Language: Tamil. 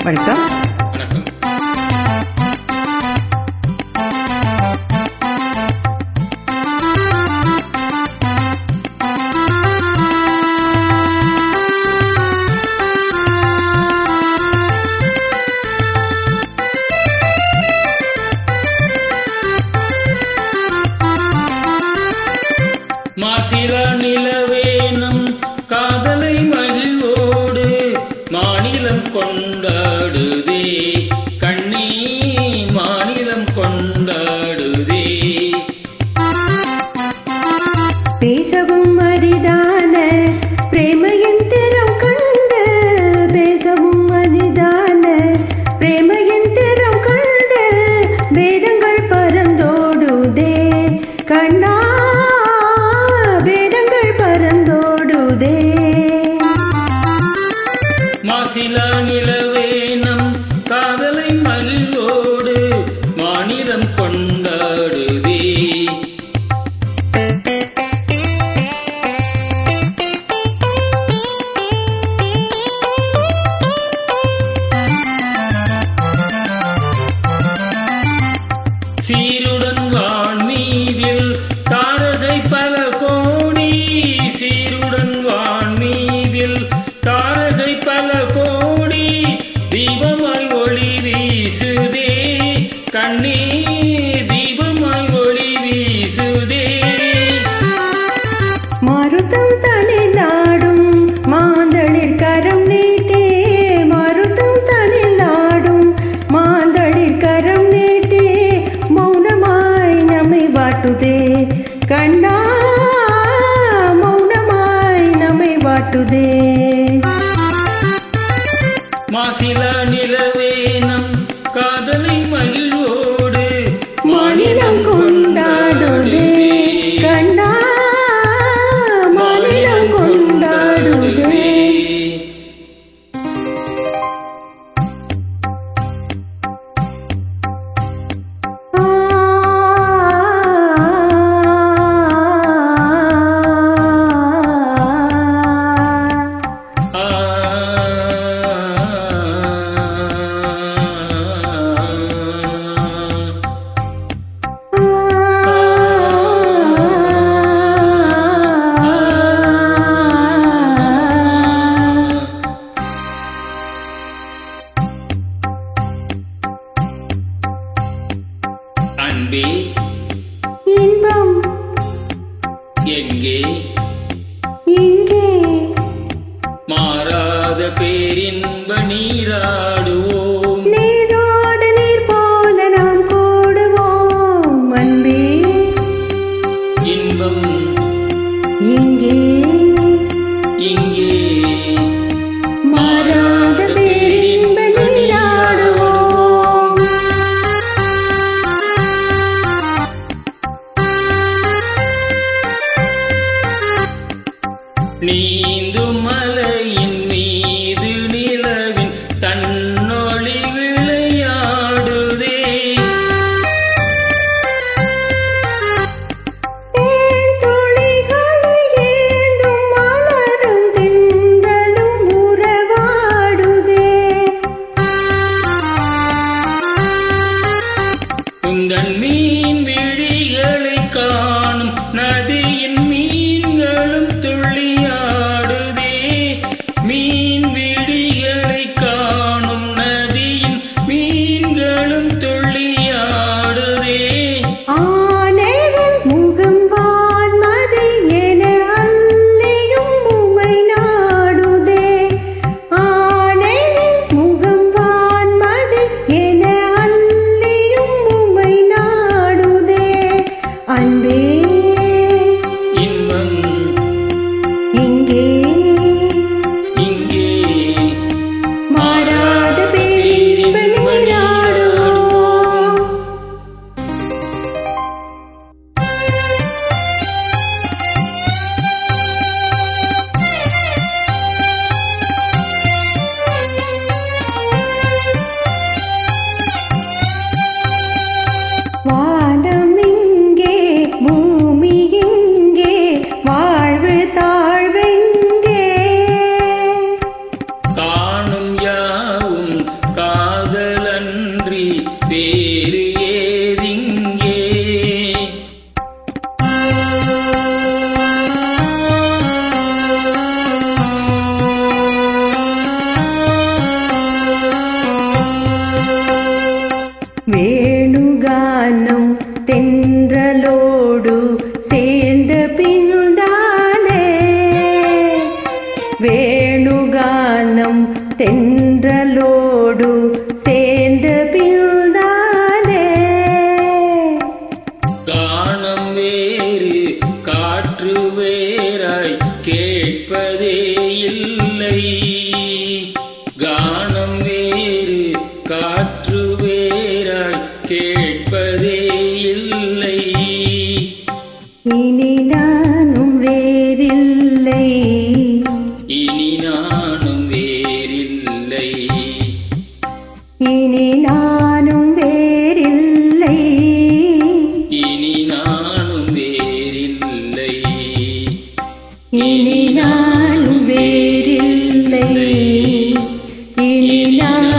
வணக்கம். மாசில நிலவேனும் காதலை மகிழ்வோடு மாநிலம் கொண்டாடுதே கண்ணே மாநிலம் கொண்டாடுதே. பேசவும் அரிதான பிரேமையின் திறம் கண்டு பேசவும் அரிதான பிரேமையின் திறம் கண்டு வேதங்கள் பறந்தோடுதே கண்ணா மாசில நிலவேனம் காதலை மகிழ்வோடு மாநிலம் கொண்டாடுதே. சீருடன் வான்மீதில் தாரகை பல கோடி சீருடன் வான்மீதில் தாரகை பல கோடி தீபமாய் ஒளி வீசுதே கண்ணே தீபமாய் ஒளி வீசுதே. மருதம் தனிலாடும் மாந்தளிர் கரம் நீட்டே மருதம் தனிலாடும் மாந்தளிர் கரம் நீட்டே மௌனமாய் நம்மை வாட்டுதே கண்ணா மௌனமாய் நம்மை வாட்டுதே. மாசில நிலவேனம் காதலை மகிழ்வோடு மாநிலம் கொண்டாடுதே கண்ணா மாநிலம் கொண்டாடுதே. அன்பே இன்பம் எங்கே இங்கே மாறாத பேரின்ப நீராடுவோம் நீரோடு நீர் போல நாம் கூடுவோம் அன்பே இன்பம் இங்கே இங்கே மாறாத பேரின்ப நீராடுவோம். நீந்தும் மலையின் மீது நிலவின் தன்னோ தென்றலோடு சேர்ந்த பின்தானே கானம் வேறு காற்று வேறாய் கேட்பதே இல்லை. கானம் வேறு காற்று வேறாய் கேட்பதே இல்லை. இனி நானும் வேறில்லை, இனி நானும் வேறில்லை. இனி நானும் வேறில்லை, இனி நானும் வேறில்லை. இனி நானும் வேறில்லை, இனி நான்